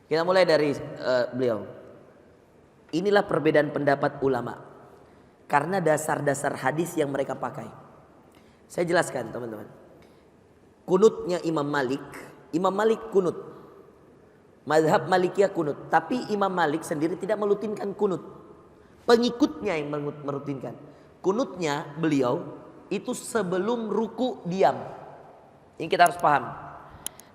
Kita mulai dari beliau. Inilah perbedaan pendapat ulama karena dasar-dasar hadis yang mereka pakai. Saya jelaskan teman-teman. Kunutnya Imam Malik kunut. Mazhab Malikiyah kunut, tapi Imam Malik sendiri tidak merutinkan kunut. Pengikutnya yang merutinkan. Kunutnya beliau itu sebelum ruku diam. Ini kita harus paham.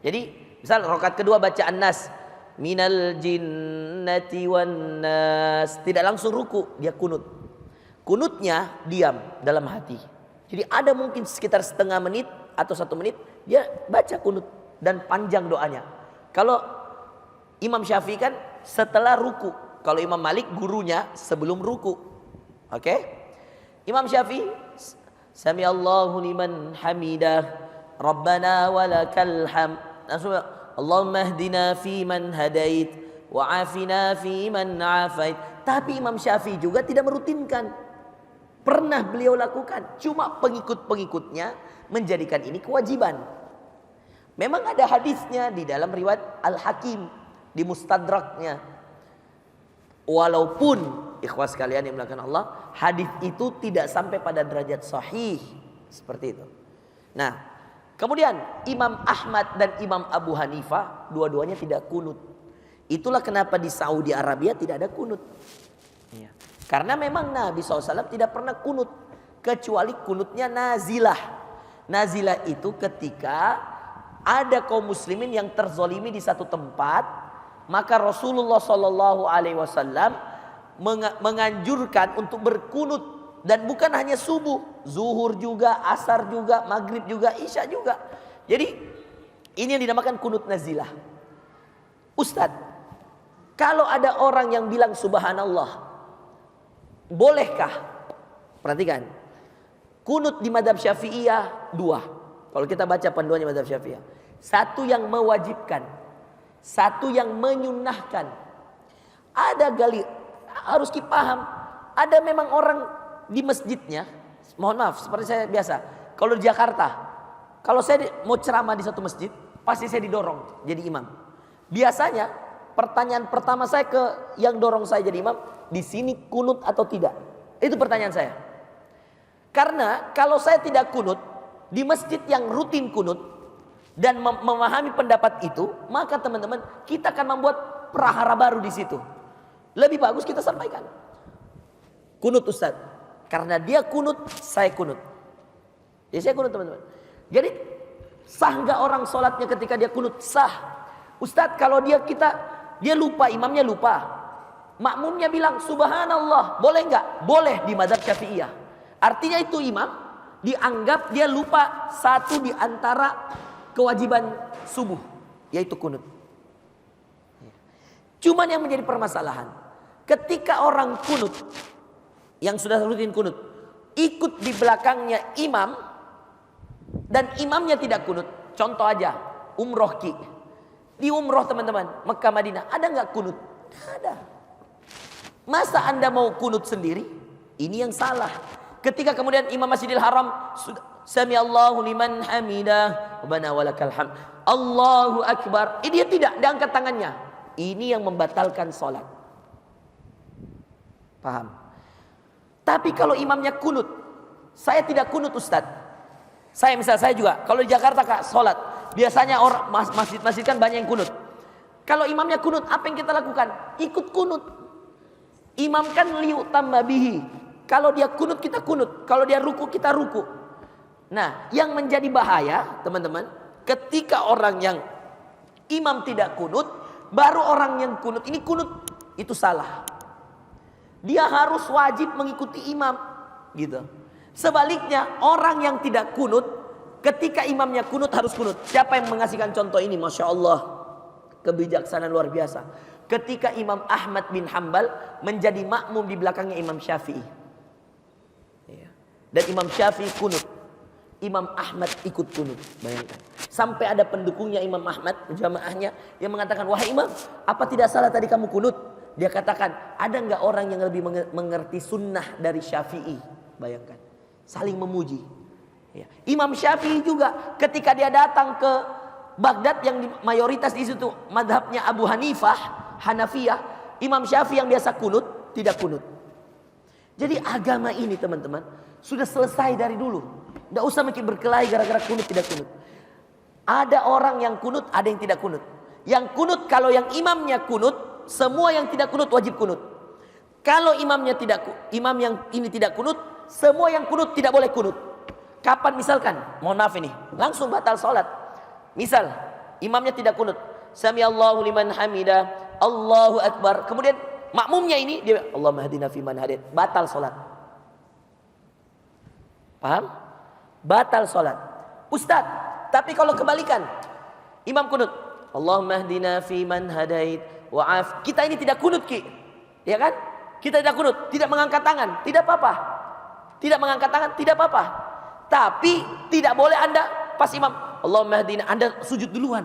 Jadi misal rakaat kedua baca An-Nas, minal jinnati wan nas, tidak langsung ruku, dia kunut. Kunutnya diam dalam hati. Jadi ada mungkin sekitar setengah menit atau 1 menit dia baca kunut dan panjang doanya. Kalau Imam Syafi'i kan setelah ruku. Kalau Imam Malik gurunya sebelum ruku. Oke? Imam Syafi'i Sami Allahu liman hamidah Rabbana walakal hamd. Allahumma hdina fi man hadait wa afina fi man afait. Tapi Imam Syafi'i juga tidak merutinkan. Pernah beliau lakukan, cuma pengikut-pengikutnya menjadikan ini kewajiban. Memang ada hadisnya di dalam riwayat Al-Hakim di Mustadraknya. Walaupun ikhwas sekalian yang dimuliakan Allah, hadis itu tidak sampai pada derajat sahih seperti itu. Nah, kemudian Imam Ahmad dan Imam Abu Hanifah dua-duanya tidak kunut. Itulah kenapa di Saudi Arabia tidak ada kunut. Ya. Karena memang Nabi SAW tidak pernah kunut kecuali kunutnya nazilah. Nazilah itu ketika ada kaum muslimin yang terzolimi di satu tempat, maka Rasulullah SAW menganjurkan untuk berkunut, dan bukan hanya subuh, zuhur juga, asar juga, maghrib juga, isya juga. Jadi ini yang dinamakan kunut nazilah. Ustadz, kalau ada orang yang bilang subhanallah, bolehkah? Perhatikan, kunut di madhab Syafi'iyah 2. Kalau kita baca panduannya madhab Syafi'iyah, 1 yang mewajibkan, 1 yang menyunahkan. Ada harus dipaham. Ada memang orang di masjidnya, mohon maaf, seperti saya biasa. Kalau di Jakarta, kalau saya mau ceramah di satu masjid, pasti saya didorong jadi imam. Biasanya pertanyaan pertama saya ke yang dorong saya jadi imam, di sini kunut atau tidak? Itu pertanyaan saya. Karena kalau saya tidak kunut di masjid yang rutin kunut dan memahami pendapat itu, maka teman-teman kita akan membuat prahara baru di situ. Lebih bagus kita sampaikan kunut Ustaz, karena dia kunut, saya kunut. Jadi saya kunut teman-teman. Jadi sah nggak orang sholatnya ketika dia kunut? Sah. Ustaz, kalau dia lupa, imamnya lupa, makmumnya bilang subhanallah, boleh nggak? Boleh di mazhab Syafi'iyah. Artinya itu imam dianggap dia lupa 1 di antara kewajiban subuh, yaitu kunut. Cuman yang menjadi permasalahan, ketika orang kunut yang sudah rutin kunut ikut di belakangnya imam dan imamnya tidak kunut. Contoh aja umroh ki, di umroh teman-teman Mekah Madinah ada nggak kunut? Ada. Masa Anda mau kunut sendiri? Ini yang salah. Ketika kemudian Imam Masjidil Haram sudah Sami Allahu liman hamidah Rabbana walakal hamd, Allahu akbar, dia tidak diangkat tangannya. Ini yang membatalkan sholat. Paham? Tapi kalau imamnya kunut, saya tidak kunut Ustaz. Saya juga kalau di Jakarta Kak sholat, biasanya orang masjid-masjid kan banyak yang kunut. Kalau imamnya kunut, apa yang kita lakukan? Ikut kunut. Imam kan liutamma bihi. Kalau dia kunut kita kunut, kalau dia ruku kita ruku. Nah, yang menjadi bahaya teman-teman, ketika orang yang imam tidak kunut, baru orang yang kunut ini kunut, itu salah. Dia harus wajib mengikuti imam, gitu. Sebaliknya orang yang tidak kunut, ketika imamnya kunut harus kunut. Siapa yang mengasihkan contoh ini? Masya Allah, kebijaksanaan luar biasa. Ketika Imam Ahmad bin Hanbal menjadi makmum di belakangnya Imam Syafi'i, dan Imam Syafi'i kunut, Imam Ahmad ikut kunut. Bayangkan, sampai ada pendukungnya Imam Ahmad, jamaahnya, yang mengatakan, wahai imam, apa tidak salah tadi kamu kunut? Dia katakan, ada nggak orang yang lebih mengerti sunnah dari Syafi'i? Bayangkan, saling memuji. Imam Syafi'i juga ketika dia datang ke Baghdad yang mayoritas di situ madhabnya Abu Hanifah, Hanafiyah, Imam Syafi'i yang biasa kunut, tidak kunut. Jadi agama ini teman-teman sudah selesai dari dulu. Tidak usah makin berkelahi gara-gara kunut tidak kunut. Ada orang yang kunut, ada yang tidak kunut. Yang kunut kalau yang imamnya kunut, semua yang tidak kunut wajib kunut. Kalau imam yang ini tidak kunut, semua yang kunut tidak boleh kunut. Kapan misalkan, mohon maaf ini, langsung batal sholat. Misal, imamnya tidak kunut. Sami Allahu liman hamidah, Allahu Akbar. Kemudian makmumnya ini, dia Allahumma hadina fiman hadait. Batal sholat. Paham? Batal sholat. Ustaz, tapi kalau kebalikan, imam kunut. Allahumma hadina fiman hadait, wa'af. Kita ini tidak kunut, Ki. Ya kan? Kita tidak kunut, tidak mengangkat tangan, tidak apa-apa. Tidak mengangkat tangan, tidak apa-apa. Tapi tidak boleh Anda pas imam Allahumma hadina, Anda sujud duluan.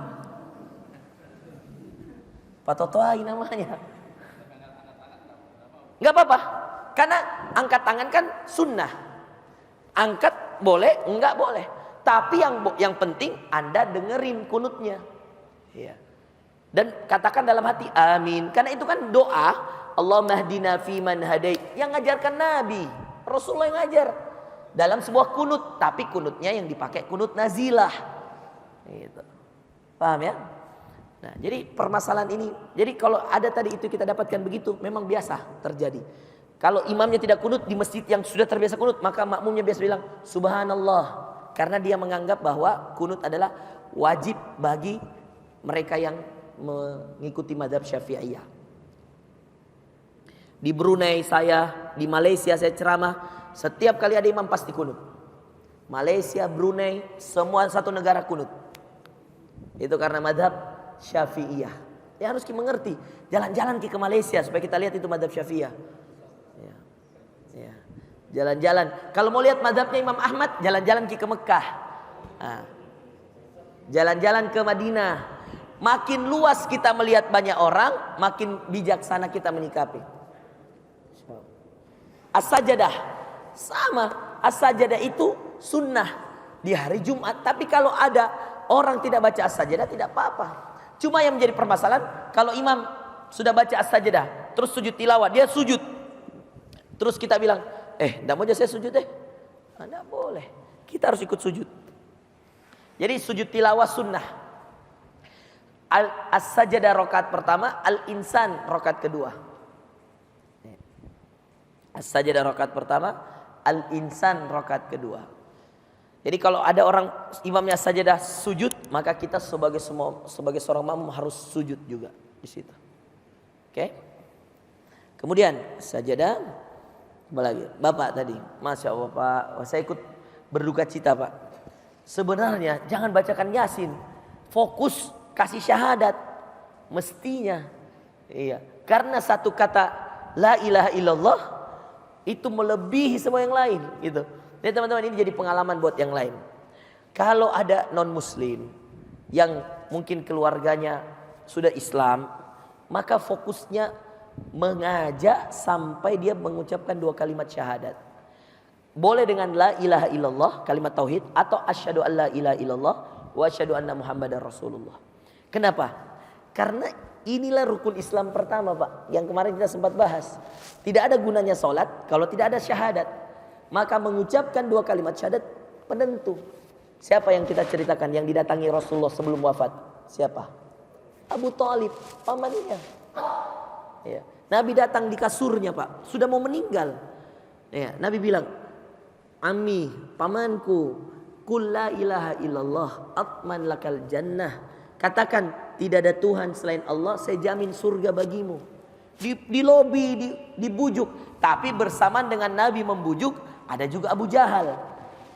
Patotoai namanya. Enggak apa-apa. Karena angkat tangan kan sunnah. Angkat boleh, enggak boleh. Tapi yang penting Anda dengerin kunutnya. Ya. Dan katakan dalam hati amin. Karena itu kan doa Allahumma hdina fiman hadait yang ngajarkan Nabi. Rasulullah yang ngajar dalam sebuah kunut, tapi kunutnya yang dipakai kunut nazilah. Gitu. Paham ya? Nah, jadi permasalahan ini, jadi kalau ada tadi itu kita dapatkan begitu, memang biasa terjadi. Kalau imamnya tidak kunut di masjid yang sudah terbiasa kunut, maka makmumnya biasa bilang subhanallah, karena dia menganggap bahwa kunut adalah wajib bagi mereka yang mengikuti mazhab Syafi'iyah. Di Brunei saya, di Malaysia saya ceramah, setiap kali ada imam pasti kunut. Malaysia, Brunei, semua satu negara kunut. Itu karena mazhab Syafi'iyah. Ya harus kita mengerti. Jalan-jalan ke Malaysia supaya kita lihat itu mazhab Syafi'iyah. Ya. Jalan-jalan. Kalau mau lihat mazhabnya Imam Ahmad, jalan-jalan ke Mekah. Jalan-jalan ke Madinah. Makin luas kita melihat banyak orang, makin bijaksana kita menyikapi. As-sajadah sama. As-sajadah itu sunnah di hari Jumat. Tapi kalau ada orang tidak baca as-sajadah tidak apa-apa. Cuma yang menjadi permasalahan kalau imam sudah baca as-sajadah terus sujud tilawah, dia sujud. Terus kita bilang, enggak mau aja saya sujud deh. Enggak boleh. Kita harus ikut sujud. Jadi sujud tilawah sunnah. As-sajadah rakaat pertama, al-insan rakaat kedua. As-sajadah rakaat pertama, al-insan rakaat kedua. Jadi kalau ada orang imamnya sajadah sujud, maka kita sebagai seorang makmum harus sujud juga di situ. Oke? Kemudian sajadah apa lagi? Bapak tadi, Masya Allah Pak, saya ikut berduka cita Pak. Sebenarnya jangan bacakan Yasin, fokus kasih syahadat mestinya. Iya, karena satu kata la ilaha illallah itu melebihi semua yang lain gitu. Jadi teman-teman ini jadi pengalaman buat yang lain. Kalau ada non-muslim yang mungkin keluarganya sudah Islam, maka fokusnya mengajak sampai dia mengucapkan 2 kalimat syahadat. Boleh dengan la ilaha illallah, kalimat tauhid, atau asyhadu an la ilaha illallah wa asyhadu anna muhammadar rasulullah. Kenapa? Karena inilah rukun Islam pertama Pak, yang kemarin kita sempat bahas. Tidak ada gunanya sholat kalau tidak ada syahadat. Maka mengucapkan 2 kalimat syahadat penentu. Siapa yang kita ceritakan yang didatangi Rasulullah sebelum wafat? Siapa? Abu Thalib, pamannya. Ya. Nabi datang di kasurnya Pak, sudah mau meninggal. Ya. Nabi bilang, Ammi, pamanku, Qul la ilaha illallah atman lakal jannah. Katakan tidak ada Tuhan selain Allah, saya jamin surga bagimu. Di lobi, dibujuk. Tapi bersamaan dengan Nabi membujuk, ada juga Abu Jahal.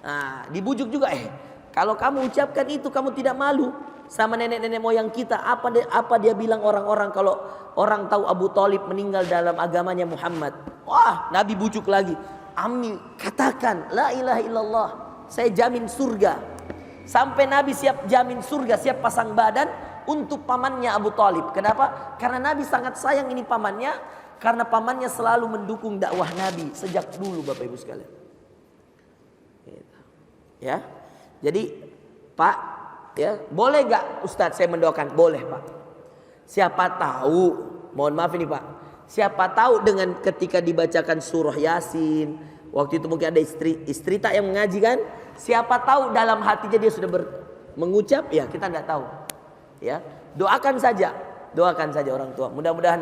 Nah, dibujuk juga, kalau kamu ucapkan itu kamu tidak malu sama nenek-nenek moyang kita. Apa dia bilang orang-orang kalau orang tahu Abu Thalib meninggal dalam agamanya Muhammad. Wah, Nabi bujuk lagi. Ammi, katakan la ilaha illallah, saya jamin surga. Sampai Nabi siap jamin surga, siap pasang badan untuk pamannya Abu Thalib. Kenapa? Karena Nabi sangat sayang ini pamannya, karena pamannya selalu mendukung dakwah Nabi sejak dulu Bapak Ibu sekalian. Ya. Jadi Pak, Ya, boleh gak Ustadz saya mendoakan? Boleh Pak. Siapa tahu, mohon maaf ini Pak, siapa tahu dengan ketika dibacakan surah Yasin, waktu itu mungkin ada istri tak yang mengaji kan, siapa tahu dalam hatinya dia sudah mengucap, ya kita tidak tahu. Ya, doakan saja orang tua. Mudah-mudahan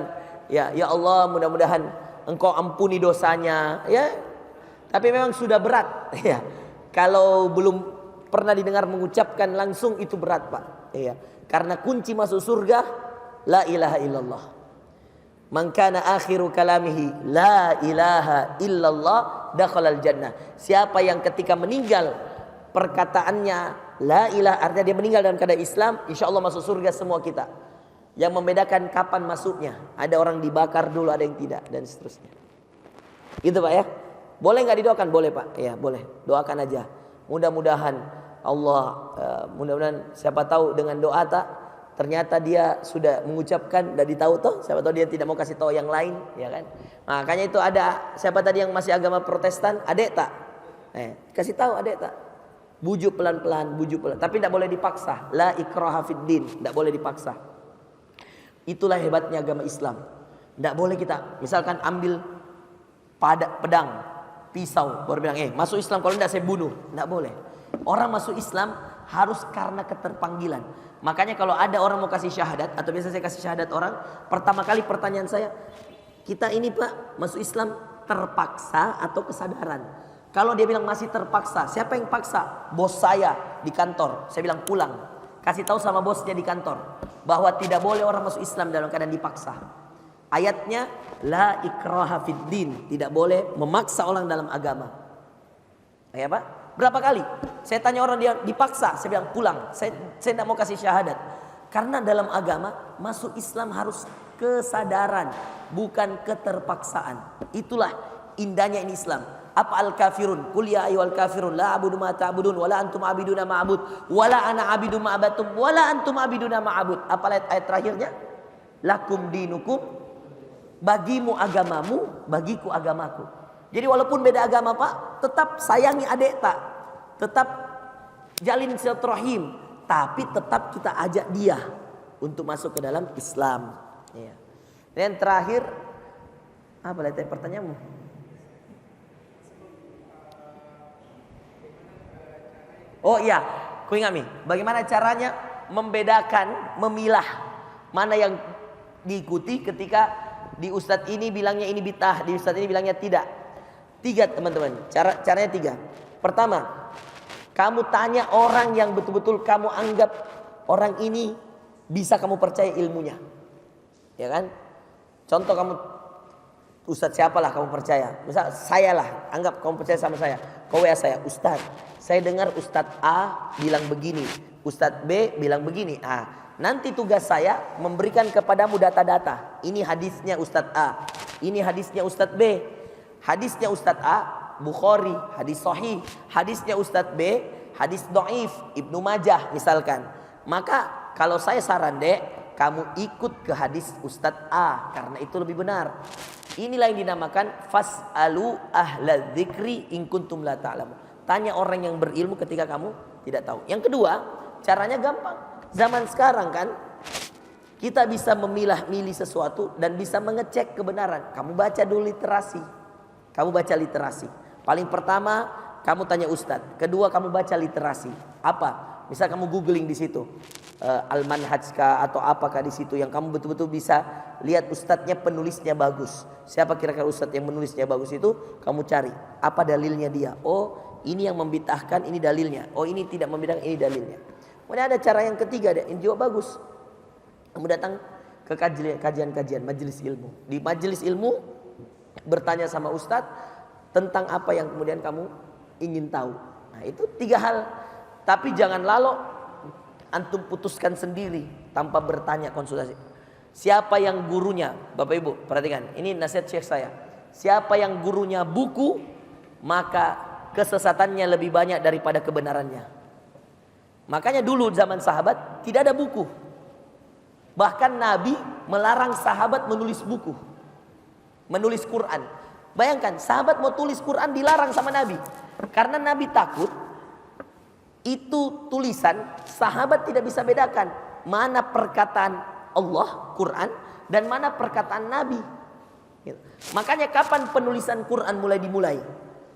ya Allah, mudah-mudahan Engkau ampuni dosanya, ya. Tapi memang sudah berat, ya. Kalau belum pernah didengar mengucapkan langsung itu berat Pak, ya. Karena kunci masuk surga la ilaha illallah. Man kana akhiru kalamihi la ilaha illallah dakhalal jannah. Siapa yang ketika meninggal perkataannya la ilaha, artinya dia meninggal dalam keadaan Islam, insyaallah masuk surga semua kita. Yang membedakan kapan masuknya, ada orang dibakar dulu, ada yang tidak, dan seterusnya. Itu Pak ya. Boleh nggak didoakan? Boleh Pak. Ya boleh. Doakan aja. Mudah-mudahan Allah, mudah-mudahan siapa tahu dengan doa tak, ternyata dia sudah mengucapkan dan ditahu toh, siapa tahu dia tidak mau kasih tahu yang lain, ya kan? Makanya itu ada siapa tadi yang masih agama Protestan, adek tak? Kasih tahu adek tak? Bujuk pelan-pelan, tapi tidak boleh dipaksa. La ikraha fid din, tidak boleh dipaksa. Itulah hebatnya agama Islam. Tidak boleh kita misalkan ambil pedang, pisau, baru bilang masuk Islam, kalau tidak saya bunuh. Tidak boleh. Orang masuk Islam harus karena keterpanggilan. Makanya kalau ada orang mau kasih syahadat, atau biasa saya kasih syahadat orang, pertama kali pertanyaan saya, kita ini Pak masuk Islam terpaksa atau kesadaran? Kalau dia bilang masih terpaksa, siapa yang paksa? Bos saya di kantor. Saya bilang pulang, kasih tahu sama bosnya di kantor bahwa tidak boleh orang masuk Islam dalam keadaan dipaksa. Ayatnya la ikraha fid din, tidak boleh memaksa orang dalam agama. Ya Pak? Berapa kali saya tanya orang dia dipaksa, saya bilang pulang, saya tidak mau kasih syahadat. Karena dalam agama masuk Islam harus kesadaran, bukan keterpaksaan. Itulah indahnya ini Islam. Apa al-kafirun? Qul ya ayyuhal kafirun la a'budu ma ta'budun wala antum a'biduna ma a'bud wala ana a'budu ma abatum wala antum a'biduna ma a'bud. Apa ayat terakhirnya? Lakum dinukum, bagimu agamamu, bagiku agamaku. Jadi walaupun beda agama Pak, tetap sayangi adik tak, tetap jalin silaturahim, tapi tetap kita ajak dia untuk masuk ke dalam Islam. Ya. Dan terakhir, apa lagi pertanyaanmu? Oh iya, ku ingat nih, bagaimana caranya membedakan, memilah mana yang diikuti ketika di ustadz ini bilangnya ini bid'ah, di ustadz ini bilangnya tidak. 3 teman-teman, caranya 3. Pertama, kamu tanya orang yang betul-betul kamu anggap orang ini bisa kamu percaya ilmunya, ya kan? Contoh kamu, ustadz siapalah kamu percaya, misal saya lah, anggap kamu percaya sama saya, kau WA saya, ustadz, saya dengar ustadz A bilang begini, ustadz B bilang begini. Nanti tugas saya memberikan kepadamu data-data. Ini hadisnya ustadz A, ini hadisnya ustadz B. Hadisnya Ustadz A, Bukhari, hadis sahih. Hadisnya Ustadz B, hadis dhaif, Ibnu Majah misalkan. Maka kalau saya saran dek, kamu ikut ke hadis Ustadz A, karena itu lebih benar. Inilah yang dinamakan fas'alu ahla dzikri in kuntum la ta'lamun. Tanya orang yang berilmu ketika kamu tidak tahu. Yang kedua, caranya gampang. Zaman sekarang kan, kita bisa memilah-milih sesuatu dan bisa mengecek kebenaran. Kamu baca dulu literasi. Kamu baca literasi. Paling pertama kamu tanya ustadz. Kedua kamu baca literasi. Apa? Misal kamu googling di situ Al-Manhajkah atau apakah di situ yang kamu betul-betul bisa lihat ustadznya, penulisnya bagus. Siapa kira-kira ustadz yang menulisnya bagus itu? Kamu cari apa dalilnya dia. Oh ini yang membid'ahkan, ini dalilnya. Oh ini tidak membid'ahkan, ini dalilnya. Kemudian ada cara yang ketiga deh, yang juga bagus. Kamu datang ke kajian-kajian majelis ilmu. Di majelis ilmu bertanya sama ustadz tentang apa yang kemudian kamu ingin tahu. Nah itu 3 hal. Tapi jangan lalu antum putuskan sendiri tanpa bertanya konsultasi. Siapa yang gurunya? Bapak Ibu perhatikan, ini nasihat syekh saya. Siapa yang gurunya buku, maka kesesatannya lebih banyak daripada kebenarannya. Makanya dulu zaman sahabat tidak ada buku. Bahkan Nabi melarang sahabat menulis buku, menulis Quran. Bayangkan sahabat mau tulis Quran dilarang sama Nabi. Karena Nabi takut itu tulisan, sahabat tidak bisa bedakan mana perkataan Allah, Quran, dan mana perkataan Nabi. Makanya kapan penulisan Quran mulai dimulai?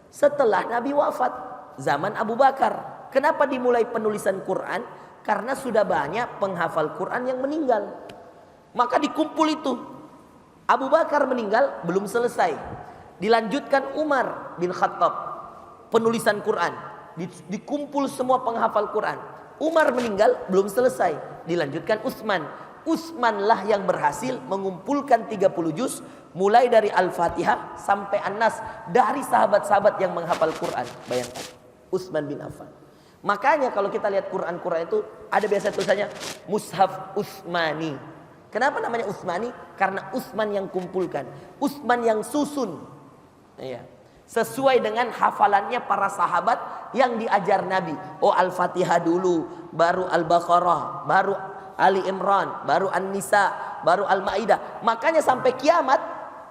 Setelah Nabi wafat, zaman Abu Bakar. Kenapa dimulai penulisan Quran? Karena sudah banyak penghafal Quran yang meninggal. Maka dikumpul itu. Abu Bakar meninggal, belum selesai. Dilanjutkan Umar bin Khattab, penulisan Quran. Dikumpul semua penghafal Quran. Umar meninggal, belum selesai. Dilanjutkan Utsman. Utsmanlah yang berhasil mengumpulkan 30 juz, mulai dari Al-Fatihah sampai An-Nas, dari sahabat-sahabat yang menghafal Quran. Bayangkan, Utsman bin Affan. Makanya kalau kita lihat Quran itu ada biasa tulisannya Mushaf Utsmani. Kenapa namanya Utsmani? Karena Utsman yang kumpulkan, Utsman yang susun. Iya. Sesuai dengan hafalannya para sahabat yang diajar Nabi. Oh, Al-Fatihah dulu, baru Al-Baqarah, baru Ali Imran, baru An-Nisa, baru Al-Maidah. Makanya sampai kiamat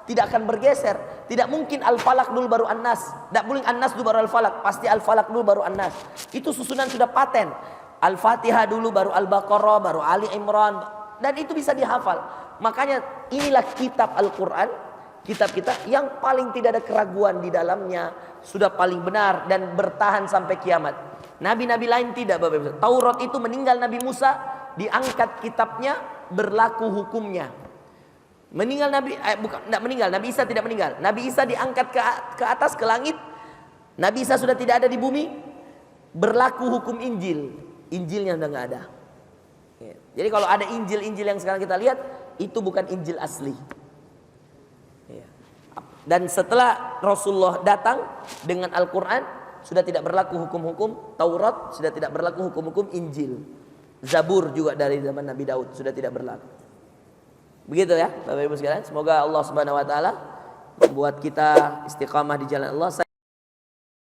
tidak akan bergeser. Tidak mungkin Al-Falaq dulu baru An-Nas. Tidak boleh An-Nas dulu baru Al-Falaq. Pasti Al-Falaq dulu baru An-Nas. Itu susunan sudah paten. Al-Fatihah dulu baru Al-Baqarah, baru Ali Imran. Dan itu bisa dihafal. Makanya inilah kitab Al-Quran, kitab kita yang paling tidak ada keraguan di dalamnya, sudah paling benar dan bertahan sampai kiamat. Nabi-nabi lain tidak, Bapak Ibu. Taurat itu meninggal Nabi Musa, diangkat kitabnya, berlaku hukumnya. Meninggal Nabi, tidak meninggal, Nabi Isa tidak meninggal. Nabi Isa diangkat ke atas, ke langit. Nabi Isa sudah tidak ada di bumi, berlaku hukum Injil. Injilnya sudah nggak ada. Jadi kalau ada Injil-Injil yang sekarang kita lihat, itu bukan Injil asli. Dan setelah Rasulullah datang dengan Al-Quran, sudah tidak berlaku hukum-hukum Taurat, sudah tidak berlaku hukum-hukum Injil. Zabur juga dari zaman Nabi Daud sudah tidak berlaku. Begitu ya Bapak Ibu sekalian. Semoga Allah Subhanahu wa taala membuat kita istiqamah di jalan Allah.